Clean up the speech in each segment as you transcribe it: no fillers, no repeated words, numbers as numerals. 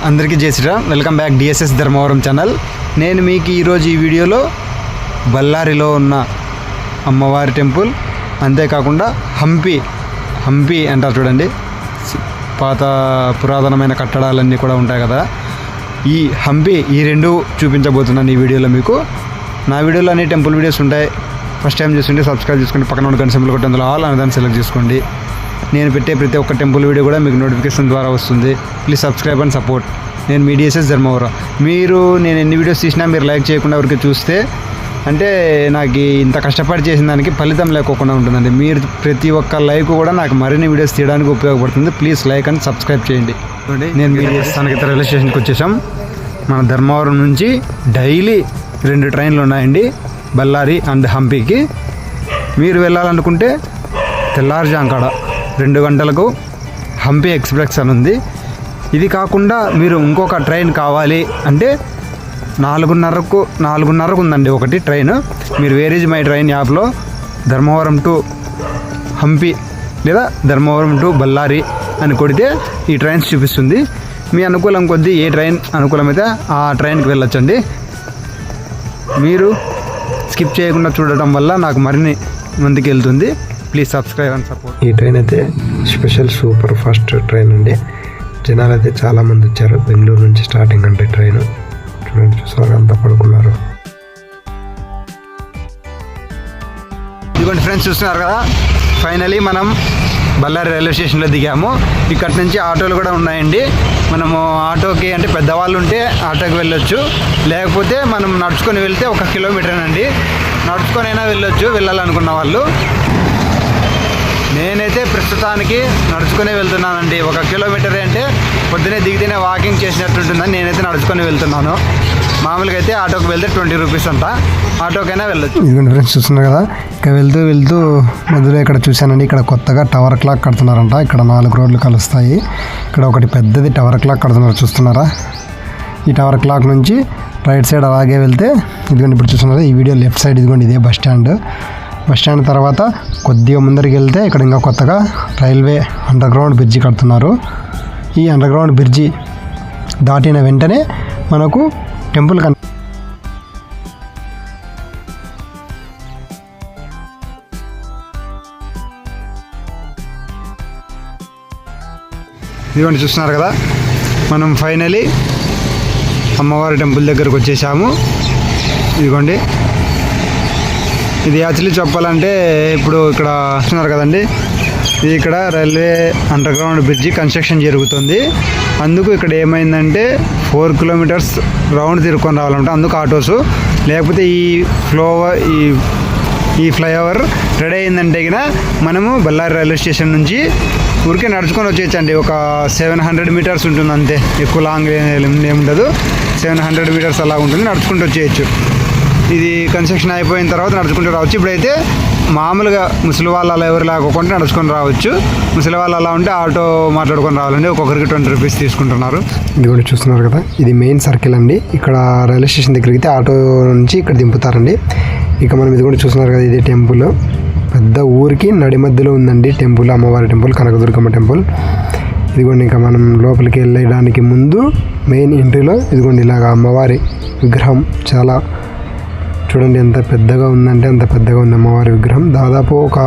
అందరికీ జై Shriram. Welcome back DSS Dharmavaram channel. నేను మీకు ఈరోజు ఈ వీడియోలో బళ్ళారిలో ఉన్న అమ్మవారి టెంపుల్, అంతేకాకుండా హంపి అంటారు చూడండి, పాత పురాతనమైన కట్టడాలన్నీ కూడా ఉంటాయి కదా, ఈ హంపి, ఈ రెండు చూపించబోతున్నాను ఈ వీడియోలో మీకు. నా వీడియోలో అన్ని టెంపుల్ వీడియోస్ ఉంటాయి. ఫస్ట్ టైం చూస్తుంటే సబ్స్క్రైబ్ చేసుకోండి, పక్కన ఉన్న గంట సింబల్ కొట్టి అందులో ఆల్ అనే దాన్ని సెలెక్ట్ చేసుకోండి. నేను పెట్టే ప్రతి ఒక్క టెంపుల్ వీడియో కూడా మీకు నోటిఫికేషన్ ద్వారా వస్తుంది. Please subscribe and support. నేను మీ డిఎస్ఎస్ ధర్మవరం. నేను ఎన్ని వీడియోస్ తీసినా మీరు లైక్ చేయకుండా ఎవరికి చూస్తే అంటే నాకు ఇంత కష్టపడి చేసిన దానికి ఫలితం లేకోకుండా ఉంటుందండి. మీరు ప్రతి ఒక్క లైక్ కూడా నాకు మరిన్ని వీడియోస్ తీయడానికి ఉపయోగపడుతుంది. ప్లీజ్ లైక్ అండ్ సబ్స్క్రైబ్ చేయండి. నేను మీ స్థానిక రైల్వే స్టేషన్కి వచ్చేసాం. మన ధర్మవరం నుంచి డైలీ 2 ట్రైన్లు ఉన్నాయండి, బళ్ళారి అండ్ హంపీకి. మీరు వెళ్ళాలనుకుంటే తెల్లారుజాంకాడ 2 గంటలకు హంపి ఎక్స్ప్రెస్ అని ఉంది. ఇది కాకుండా మీరు ఇంకొక ట్రైన్ కావాలి అంటే 4:30కు ఉందండి ఒకటి ట్రైన్. మీరు వేర్ ఈజ్ మై ట్రైన్ యాప్లో ధర్మవరం టు హంపి లేదా ధర్మవరం టు బళ్ళారి అని కొడితే ఈ ట్రైన్స్ చూపిస్తుంది. మీ అనుకూలం కొద్దీ ఏ ట్రైన్ అనుకూలమైతే ఆ ట్రైన్కి వెళ్ళొచ్చండి. మీరు స్కిప్ చేయకుండా చూడటం వల్ల నాకు మరిన్ని మందికి వెళ్తుంది. Please subscribe and support. ఈ ట్రైన్ అయితే స్పెషల్ సూపర్ ఫాస్ట్ ట్రైన్ అండి. జనాలు అయితే చాలామంది వచ్చారు. బెంగళూరు నుంచి స్టార్టింగ్ అంటే ట్రైన్ చూడండి, చూసారు అంతా పడుకున్నారు. ఇదిగోండి ఫ్రెండ్స్, చూస్తున్నారు కదా, ఫైనలీ మనం బళ్ళారి రైల్వే స్టేషన్లో దిగాము. ఇక్కడ నుంచి ఆటోలు కూడా ఉన్నాయండి. మనము ఆటోకి అంటే పెద్దవాళ్ళు ఉంటే ఆటోకి వెళ్ళొచ్చు, లేకపోతే మనం నడుచుకొని వెళ్తే 1 కిలోమీటరేనండి. నడుచుకొని అయినా వెళ్ళాలనుకున్న వాళ్ళు. నేనైతే ప్రస్తుతానికి నడుచుకునే వెళ్తున్నానండి. 1 కిలోమీటరే అంటే పొద్దునే దిగితేనే వాకింగ్ చేసినట్టుంటుందని నేనైతే నడుచుకొని వెళ్తున్నాను. మామూలుగా అయితే ఆటోకి వెళ్తే 20 రూపీస్ అంట, ఆటోకైనా వెళ్ళొచ్చు. ఇదిగోండి ఫ్రెండ్స్, చూస్తున్నారు కదా, ఇక్కడ వెళ్తూ మధ్యలో ఇక్కడ చూశానండి, ఇక్కడ కొత్తగా టవర్ క్లాక్ కడుతున్నారంట. ఇక్కడ 4 రోడ్లు కలుస్తాయి. ఇక్కడ ఒకటి పెద్దది టవర్ క్లాక్ కడుతున్నారు, చూస్తున్నారా? ఈ టవర్ క్లాక్ నుంచి రైట్ సైడ్ అలాగే వెళ్తే ఇదిగోండి ఇప్పుడు చూస్తున్నారా, ఈ వీడియో లెఫ్ట్ సైడ్ ఇదిగోండి ఇదే బస్ స్టాండ్ తర్వాత కొద్దిగా ముందరికి వెళ్తే ఇక్కడ ఇంకా కొత్తగా రైల్వే అండర్గ్రౌండ్ బ్రిడ్జి కడుతున్నారు. ఈ అండర్గ్రౌండ్ బ్రిడ్జి దాటిన వెంటనే మనకు టెంపుల్ ఇదిగోండి చూస్తున్నారు కదా, మనం ఫైనలీ అమ్మవారి టెంపుల్ దగ్గరకు వచ్చేసాము. ఇదిగోండి, ఇది యాక్చువల్లీ చెప్పాలంటే ఇప్పుడు ఇక్కడ చూస్తున్నారు కదండి, ఇది ఇక్కడ రైల్వే అండర్గ్రౌండ్ బ్రిడ్జి కన్స్ట్రక్షన్ జరుగుతుంది. అందుకు ఇక్కడ ఏమైందంటే 4 కిలోమీటర్స్ రౌండ్ తిరుక్కొని రావాలంటే అందుకు ఆటోసు, లేకపోతే ఈ ఫ్లైఓవర్ రెడీ అయిందంటే కినా మనము బళ్ళారి రైల్వే స్టేషన్ నుంచి ఊరికే నడుచుకొని వచ్చేయచ్చండి. ఒక 700 మీటర్స్ ఉంటుంది అంతే, ఎక్కువ లాంగ్ ఏముండదు. 700 మీటర్స్ అలా ఉంటుంది, నడుచుకుంటూ వచ్చేయచ్చు. ఇది కన్స్ట్రక్షన్ అయిపోయిన తర్వాత నడుచుకుంటూ రావచ్చు. ఇప్పుడైతే మామూలుగా ముసలి వాళ్ళు అలా ఎవరు లేకపోతే నడుచుకొని రావచ్చు. ముసలి వాళ్ళు అలా ఉంటే ఆటో మాట్లాడుకొని రావాలండి. ఒక్కొక్కరికి 20 రూపీస్ తీసుకుంటున్నారు. ఇది కూడా చూస్తున్నారు కదా, ఇది మెయిన్ సర్కిల్ అండి. ఇక్కడ రైల్వే స్టేషన్ దగ్గరికి అయితే ఆటో నుంచి ఇక్కడ దింపుతారండి. ఇక మనం ఇది కూడా చూస్తున్నారు కదా, ఇది టెంపుల్ పెద్ద ఊరికి నడి మధ్యలో ఉందండి టెంపుల్, అమ్మవారి టెంపుల్, కనకదుర్గమ్మ టెంపుల్. ఇదిగోండి ఇంకా మనం లోపలికి వెళ్ళడానికి ముందు మెయిన్ ఎంట్రీలో ఇదిగోండి ఇలాగ అమ్మవారి విగ్రహం చాలా చూడండి ఎంత పెద్దగా ఉందంటే అంత పెద్దగా ఉంది అమ్మవారి విగ్రహం. దాదాపు ఒక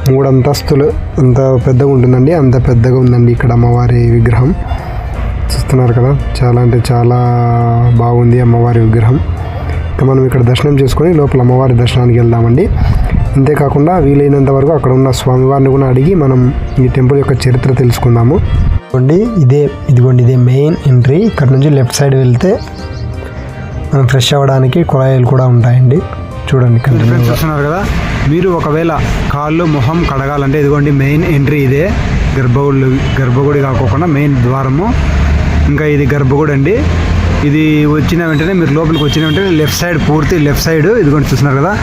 3 అంతస్తులు అంత పెద్దగా ఉంటుందండి, అంత పెద్దగా ఉందండి ఇక్కడ అమ్మవారి విగ్రహం. చూస్తున్నారు కదా, చాలా అంటే చాలా బాగుంది అమ్మవారి విగ్రహం. ఇంకా మనం ఇక్కడ దర్శనం చేసుకొని లోపల అమ్మవారి దర్శనానికి వెళ్దామండి. అంతేకాకుండా వీలైనంత వరకు అక్కడ ఉన్న స్వామివారిని కూడా అడిగి మనం ఈ టెంపుల్ యొక్క చరిత్ర తెలుసుకుందాము. ఇదిగోండి ఇదే మెయిన్ ఎంట్రీ. ఇక్కడ నుంచి లెఫ్ట్ సైడ్ వెళ్తే మనం ఫ్రెష్ అవ్వడానికి కుళాయిలు కూడా ఉంటాయండి. చూడండి, చూస్తున్నారు కదా, మీరు ఒకవేళ కాళ్ళు మొహం కడగాలంటే ఇదిగోండి మెయిన్ ఎంట్రీ ఇదే. గర్భగుడి కాకోకుండా మెయిన్ ద్వారము. ఇంకా ఇది గర్భగుడి అండి. ఇది వచ్చిన వెంటనే మీరు లోపలికి వచ్చిన వెంటనే లెఫ్ట్ సైడ్, పూర్తి లెఫ్ట్ సైడ్ ఇదిగోండి చూస్తున్నారు కదా,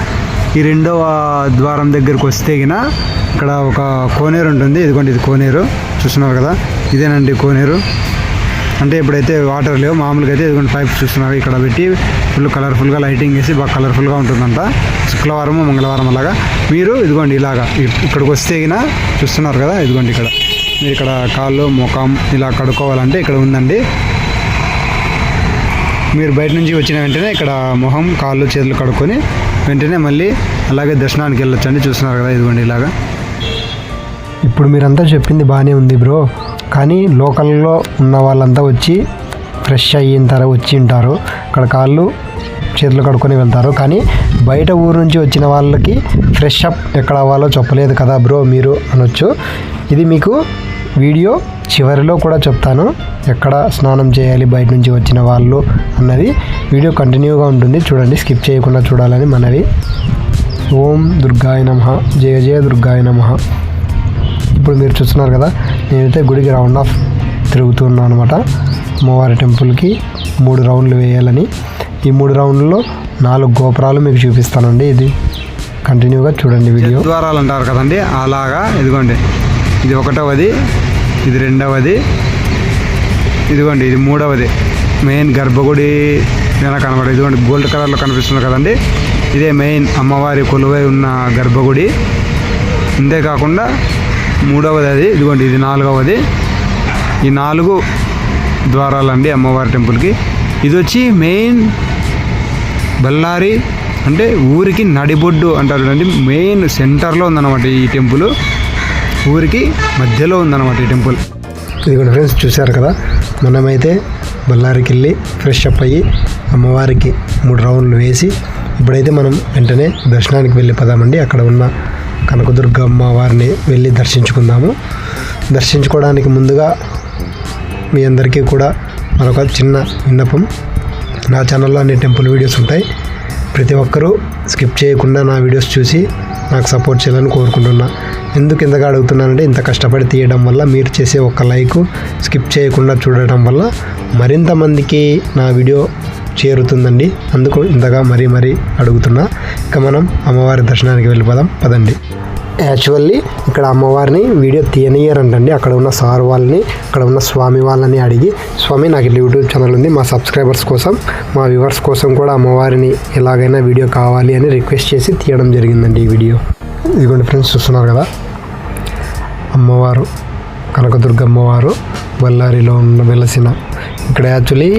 ఈ 2వ ద్వారం దగ్గరికి వస్తే గిన ఇక్కడ ఒక కోనేరు ఉంటుంది. ఇదిగోండి ఇది కోనేరు, చూస్తున్నారు కదా, ఇదేనండి కోనేరు. అంటే ఇప్పుడైతే వాటర్ లేవు, మామూలుగా అయితే ఇదిగోండి పైప్స్ చూస్తున్నారు ఇక్కడ పెట్టి ఫుల్ కలర్ఫుల్గా లైటింగ్ వేసి బాగా కలర్ఫుల్గా ఉంటుందంట. శుక్రవారం మంగళవారం అలాగా. మీరు ఇదిగోండి ఇలాగా ఇక్కడికి వస్తే గిన చూస్తున్నారు కదా, ఇదిగోండి ఇక్కడ మీరు ఇక్కడ కాళ్ళు ముఖం ఇలా కడుక్కోవాలంటే ఇక్కడ ఉందండి. మీరు బయట నుంచి వచ్చిన వెంటనే ఇక్కడ మొహం కాళ్ళు చేతులు కడుక్కొని వెంటనే మళ్ళీ అలాగే దర్శనానికి వెళ్ళొచ్చండి. చూస్తున్నారు కదా, ఇదిగోండి ఇలాగా. ఇప్పుడు మీరంతా చెప్పింది బాగానే ఉంది బ్రో, కానీ లోకల్లో ఉన్న వాళ్ళంతా వచ్చి ఫ్రెష్ వచ్చి ఉంటారు, అక్కడ కాళ్ళు చేతులు కడుక్కొని వెళ్తారు. కానీ బయట ఊరు నుంచి వచ్చిన వాళ్ళకి ఫ్రెష్ అప్ ఎక్కడ అవ్వాలో చెప్పలేదు కదా బ్రో మీరు అనొచ్చు. ఇది మీకు వీడియో చివరిలో కూడా చెప్తాను, ఎక్కడ స్నానం చేయాలి బయట నుంచి వచ్చిన వాళ్ళు అన్నది. వీడియో కంటిన్యూగా ఉంటుంది, చూడండి, స్కిప్ చేయకుండా చూడాలని మనవి. ఓం దుర్గాయ నమః, జయ జయ దుర్గాయ నమః. ఇప్పుడు మీరు చూస్తున్నారు కదా, నేనైతే గుడికి రౌండ్ ఆఫ్ తిరుగుతున్నాను అనమాట. అమ్మవారి టెంపుల్కి 3 రౌండ్లు వేయాలని. ఈ 3 రౌండ్లలో 4 గోపురాలు మీకు చూపిస్తానండి. ఇది కంటిన్యూగా చూడండి వీడియో. ద్వారాలు అంటారు కదండి, అలాగా ఇదిగోండి, ఇది 1వది, ఇది 2వది, ఇదిగోండి ఇది 3వది. మెయిన్ గర్భగుడి కనబడే, ఇదిగోండి గోల్డ్ కలర్లో కనిపిస్తుంది కదండి, ఇదే మెయిన్ అమ్మవారి కొలువై ఉన్న గర్భగుడి. అంతేకాకుండా 3వది అది, ఇదిగోండి ఇది 4వది. ఈ 4 ద్వారాలండి అమ్మవారి టెంపుల్కి. ఇది వచ్చి మెయిన్ బళ్ళారి అంటే ఊరికి నడిబొడ్డు అంటారు అండి, మెయిన్ సెంటర్లో ఉందన్నమాట ఈ టెంపుల్, ఊరికి మధ్యలో ఉందన్నమాట ఈ టెంపుల్. ఇదిగోండి ఫ్రెండ్స్, చూశారు కదా, మనమైతే బళ్ళారికి వెళ్ళి ఫ్రెష్ అప్ అయ్యి అమ్మవారికి 3 రౌండ్లు వేసి ఇప్పుడైతే మనం వెంటనే దర్శనానికి వెళ్ళిపోదామండి. అక్కడ ఉన్న కనకదుర్గ అమ్మవారిని వెళ్ళి దర్శించుకుందాము. దర్శించుకోవడానికి ముందుగా మీ అందరికీ కూడా మరొక చిన్న విన్నపం, నా ఛానల్లో అన్ని టెంపుల్ వీడియోస్ ఉంటాయి, ప్రతి ఒక్కరూ స్కిప్ చేయకుండా నా వీడియోస్ చూసి నాకు సపోర్ట్ చేయాలని కోరుకుంటున్నా. ఎందుకు ఇంతగా అడుగుతున్నానంటే, ఇంత కష్టపడి తీయడం వల్ల మీరు చేసే ఒక లైక్, స్కిప్ చేయకుండా చూడటం వల్ల మరింత మందికి నా వీడియో చేరుతుందండి. అందుకు ఇంతగా మరీ అడుగుతున్నా. ఇక మనం అమ్మవారి దర్శనానికి వెళ్ళిపోదాం పదండి. యాక్చువల్లీ ఇక్కడ అమ్మవారిని వీడియో తీయనియరంటండి. అక్కడ ఉన్న సార్ వాళ్ళని, అక్కడ ఉన్న స్వామి వాళ్ళని అడిగి, స్వామి నాకు ఇట్లా యూట్యూబ్ ఛానల్ ఉంది, మా సబ్స్క్రైబర్స్ కోసం, మా వ్యూవర్స్ కోసం కూడా అమ్మవారిని ఎలాగైనా వీడియో కావాలి అని రిక్వెస్ట్ చేసి తీయడం జరిగిందండి ఈ వీడియో. ఇదిగోండి ఫ్రెండ్స్, చూస్తున్నారు కదా, అమ్మవారు కనకదుర్గ అమ్మవారు బళ్ళారిలో వెలసిన. ఇక్కడ యాక్చువల్లీ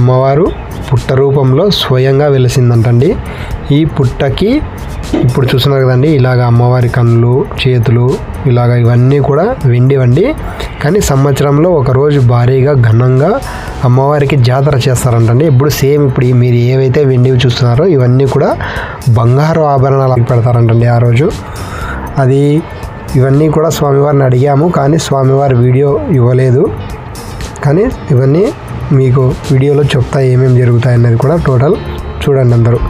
అమ్మవారు పుట్ట రూపంలో స్వయంగా వెలిసిందంటండి. ఈ పుట్టకి ఇప్పుడు చూస్తున్నారు కదండి, ఇలాగ అమ్మవారి కళ్ళు, చేతులు, ఇలాగ ఇవన్నీ కూడా వెండివండి. కానీ సంవత్సరంలో ఒకరోజు భారీగా ఘనంగా అమ్మవారికి జాతర చేస్తారంటండి. ఇప్పుడు సేమ్ ఇప్పుడు మీరు ఏవైతే వెండివి చూస్తున్నారో ఇవన్నీ కూడా బంగారు ఆభరణాలు పెడతారంటండి ఆ రోజు. అది ఇవన్నీ కూడా స్వామివారిని అడిగాము, కానీ స్వామివారి వీడియో ఇవ్వలేదు. కానీ ఇవన్నీ మీకు వీడియోలో చెప్తా ఏమేమి జరుగుతాయి అన్నది కూడా టోటల్ చూడండి అందరూ.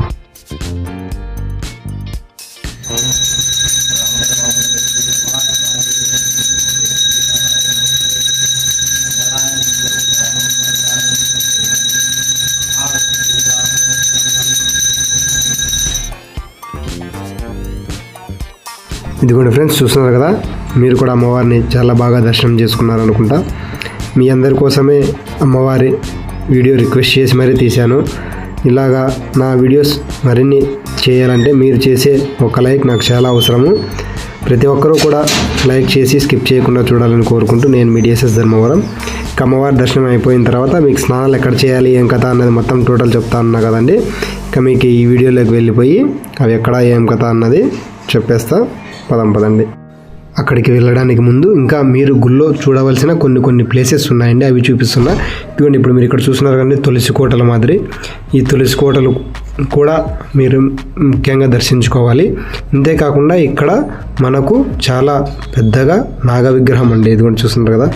ఇదిగోండి ఫ్రెండ్స్, చూస్తున్నారు కదా, మీరు కూడా అమ్మవారిని చాలా బాగా దర్శనం చేసుకున్నారు అనుకుంటా. మీ అందరి కోసమే అమ్మవారి వీడియో రిక్వెస్ట్ చేసి మరీ తీశాను. ఇలాగా నా వీడియోస్ మరిన్ని చేయాలంటే మీరు చేసే ఒక లైక్ నాకు చాలా అవసరము. ప్రతి ఒక్కరూ కూడా లైక్ చేసి స్కిప్ చేయకుండా చూడాలని కోరుకుంటూ, నేను మీ డిఎస్ఎస్ ధర్మవరం. అమ్మవారి దర్శనం అయిపోయిన తర్వాత మీకు స్నానాలు ఎక్కడ చేయాలి, ఏం కథ అన్నది మొత్తం టోటల్ చెప్తా ఉన్నా కదండి. ఇక మీకు ఈ వీడియోలోకి వెళ్ళిపోయి అవి ఎక్కడ ఏం కథ అన్నది చెప్పేస్తా. పదండి. అక్కడికి వెళ్ళడానికి ముందు ఇంకా మీరు గుళ్ళో చూడవలసిన కొన్ని ప్లేసెస్ ఉన్నాయండి, అవి చూపిస్తున్నా. ఇదిగోండి, ఇప్పుడు మీరు ఇక్కడ చూస్తున్నారు కానీ తులసి కోటల మాదిరి ఈ తులసి కోటలు కూడా మీరు ముఖ్యంగా దర్శించుకోవాలి. అంతేకాకుండా ఇక్కడ మనకు చాలా పెద్దగా నాగ విగ్రహం అండి, ఇదిగోండి చూస్తున్నారు కదా,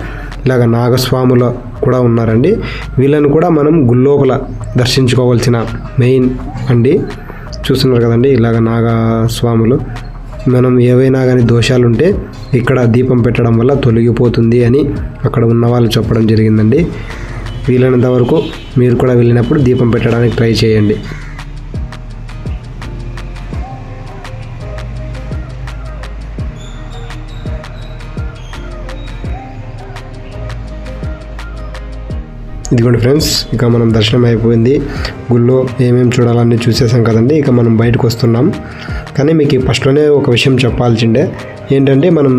ఇలాగ నాగస్వాములు కూడా ఉన్నారండి. వీళ్ళని కూడా మనం గుళ్ళోపల దర్శించుకోవాల్సిన మెయిన్ అండి. చూస్తున్నారు కదండి, ఇలాగ నాగస్వాములు. మనం ఏవైనా కానీ దోషాలుంటే ఇక్కడ దీపం పెట్టడం వల్ల తొలగిపోతుంది అని అక్కడ ఉన్న వాళ్ళు చెప్పడం జరిగిందండి. వీలైనంత వరకు మీరు కూడా వెళ్ళినప్పుడు దీపం పెట్టడానికి ట్రై చేయండి. ఇదిగోండి ఫ్రెండ్స్, ఇక మనం దర్శనం అయిపోయింది. గుళ్ళో ఏమేమి చూడాలని చూసేసాం కదండి. ఇక మనం బయటకు వస్తున్నాం. కానీ మీకు ఫస్ట్లోనే ఒక విషయం చెప్పాల్సిందే, ఏంటంటే మనం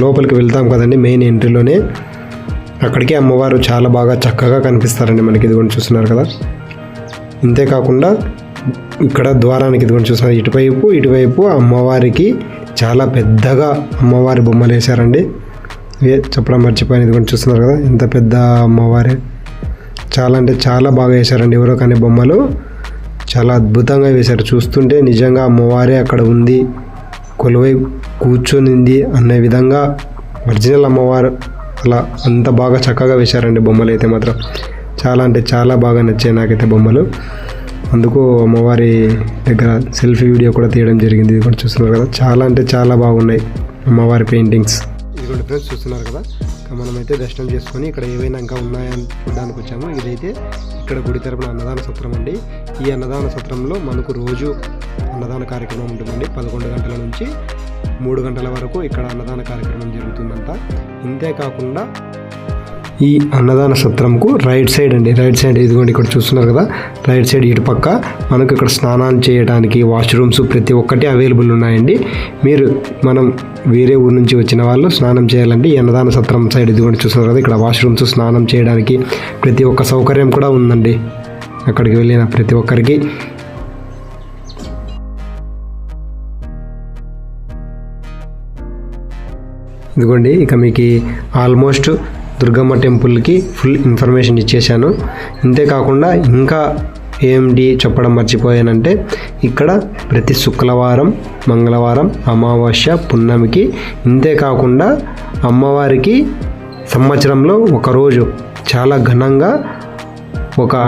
లోపలికి వెళ్తాం కదండి, మెయిన్ ఎంట్రీలోనే అక్కడికి అమ్మవారు చాలా బాగా చక్కగా కనిపిస్తారండి మనకి. ఇదిగోండి చూస్తున్నారు కదా, ఇంతేకాకుండా ఇక్కడ ద్వారానికి ఇదిగోండి చూస్తున్నారు, ఇటువైపు అమ్మవారికి చాలా పెద్దగా అమ్మవారి బొమ్మలు వేశారండి. చెప్పడం మర్చిపోయాను, ఇదిగోండి చూస్తున్నారు కదా ఎంత పెద్ద అమ్మవారి, చాలా అంటే చాలా బాగా వేశారండి. ఎవరో కానీ బొమ్మలు చాలా అద్భుతంగా వేశారు. చూస్తుంటే నిజంగా అమ్మవారే అక్కడ ఉంది, కొలువై కూర్చొనింది అనే విధంగా ఒరిజినల్ అమ్మవారు అలా అంత బాగా చక్కగా వేశారండి బొమ్మలు అయితే మాత్రం. చాలా అంటే చాలా బాగా నచ్చాయి నాకైతే బొమ్మలు. అందుకు అమ్మవారి దగ్గర సెల్ఫీ వీడియో కూడా తీయడం జరిగింది. ఇది కూడా చూస్తున్నారు కదా, చాలా అంటే చాలా బాగున్నాయి అమ్మవారి పెయింటింగ్స్. ఇది కూడా ఫ్రెండ్స్ చూస్తున్నారు కదా, మనమైతే దర్శనం చేసుకొని ఇక్కడ ఏవైనా ఇంకా ఉన్నాయని చూడడానికి వచ్చాము. ఇదైతే ఇక్కడ గుడి తరపున అన్నదాన సత్రం అండి. ఈ అన్నదాన సత్రంలో మనకు రోజు అన్నదాన కార్యక్రమం ఉంటుందండి. 11 గంటల నుంచి 3 గంటల వరకు ఇక్కడ అన్నదాన కార్యక్రమం జరుగుతుందంట. ఇంతేకాకుండా ఈ అన్నదాన సత్రంకు రైట్ సైడ్ ఇదిగోండి ఇక్కడ చూస్తున్నారు కదా, రైట్ సైడ్ ఇటు పక్క మనకు ఇక్కడ స్నానాలు చేయడానికి వాష్రూమ్స్ ప్రతి ఒక్కటి అవైలబుల్ ఉన్నాయండి. మనం వేరే ఊరు నుంచి వచ్చిన వాళ్ళు స్నానం చేయాలంటే ఈ అన్నదాన సత్రం సైడ్ ఇదిగోండి చూస్తున్నారు కదా, ఇక్కడ వాష్రూమ్స్ స్నానం చేయడానికి ప్రతి ఒక్క సౌకర్యం కూడా ఉందండి అక్కడికి వెళ్ళిన ప్రతి ఒక్కరికి. ఇదిగోండి ఇక మీకు ఆల్మోస్ట్ దుర్గమ్మ టెంపుల్కి ఫుల్ ఇన్ఫర్మేషన్ ఇచ్చేసాను. ఇంతేకాకుండా ఇంకా ఏంటి చెప్పడం మర్చిపోయానంటే, ఇక్కడ ప్రతి శుక్రవారం, మంగళవారం, అమావాస్య, పున్నమికి, ఇంతేకాకుండా అమ్మవారికి సంవత్సరంలో ఒకరోజు చాలా ఘనంగా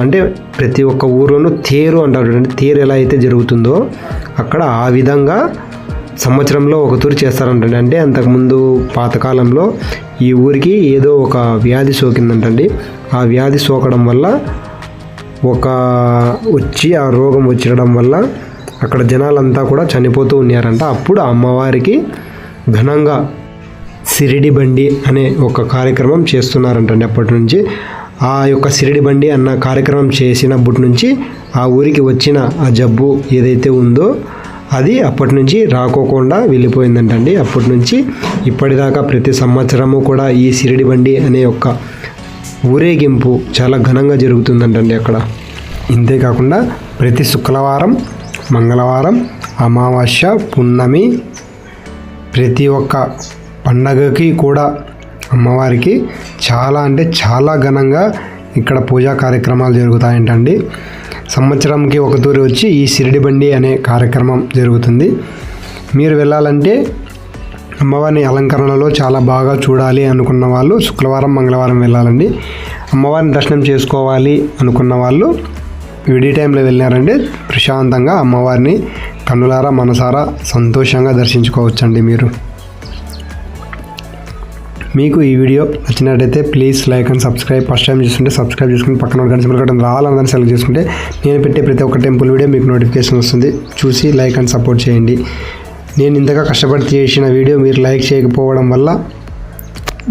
అంటే ప్రతి ఒక్క ఊరిలోనూ తేరు అంటారు. తేరు ఎలా అయితే జరుగుతుందో అక్కడ ఆ విధంగా సంవత్సరంలో ఒక తూరు చేస్తారంటండి. అంటే అంతకుముందు పాతకాలంలో ఈ ఊరికి ఏదో ఒక వ్యాధి సోకిందంటండి. ఆ వ్యాధి సోకడం వల్ల ఆ రోగం వచ్చడం వల్ల అక్కడ జనాలంతా కూడా చనిపోతూ ఉన్నారంట. అప్పుడు అమ్మవారికి ఘనంగా సిరిడి బండి అనే ఒక కార్యక్రమం చేస్తున్నారంటండి. అప్పటి నుంచి ఆ యొక్క సిరిడి బండి అన్న కార్యక్రమం చేసినప్పటి నుంచి ఆ ఊరికి వచ్చిన ఆ జబ్బు ఏదైతే ఉందో అది అప్పటి నుంచి రాకోకుండా వెళ్ళిపోయిందంటండి. అప్పటి నుంచి ఇప్పటిదాకా ప్రతి సంవత్సరము కూడా ఈ సిరిడి బండి అనే ఒక ఊరేగింపు చాలా ఘనంగా జరుగుతుందంటండి అక్కడ. ఇంతేకాకుండా ప్రతి శుక్రవారం, మంగళవారం, అమావాస్య, పున్నమి ప్రతి ఒక్క పండగకి కూడా అమ్మవారికి చాలా అంటే చాలా ఘనంగా ఇక్కడ పూజా కార్యక్రమాలు జరుగుతాయంటండి. సంవత్సరంకి ఒక తూరి వచ్చి ఈ సిరిడి బండి అనే కార్యక్రమం జరుగుతుంది. మీరు వెళ్ళాలంటే అమ్మవారిని అలంకరణలో చాలా బాగా చూడాలి అనుకున్న వాళ్ళు శుక్రవారం, మంగళవారం వెళ్ళాలండి. అమ్మవారిని దర్శనం చేసుకోవాలి అనుకున్న వాళ్ళు విడి టైంలో వెళ్ళారంటే ప్రశాంతంగా అమ్మవారిని కన్నులారా మనసారా సంతోషంగా దర్శించుకోవచ్చండి. మీకు ఈ వీడియో నచ్చినట్టయితే please like and subscribe. First time చూస్తుంటే సబ్స్క్రైబ్ చేసుకుని పక్కన గంట సింబల్ కొట్టడం రావాలని సెలెక్ట్ చేసుకుంటే నేను పెట్టే ప్రతి ఒక్క టెంపుల్ వీడియో మీకు నోటిఫికేషన్ వస్తుంది. చూసి లైక్ అండ్ సపోర్ట్ చేయండి. నేను ఇంతగా కష్టపడి చేసిన వీడియో మీరు లైక్ చేయకపోవడం వల్ల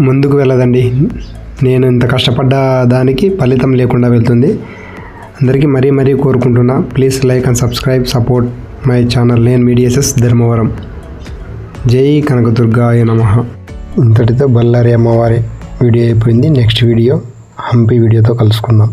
ముందుకు వెళ్ళదండి. నేను ఇంత కష్టపడ్డ దానికి ఫలితం లేకుండా వెళ్తుంది. అందరికీ మరీ కోరుకుంటున్నా, please like and subscribe, support my channel. నేను మీ DSS ధర్మవరం. జై కనకదుర్గాయ నమః. ఇంతటితో బళ్ళారి అమ్మవారి వీడియో అయిపోయింది. నెక్స్ట్ వీడియో హంపి వీడియోతో కలుసుకుందాం.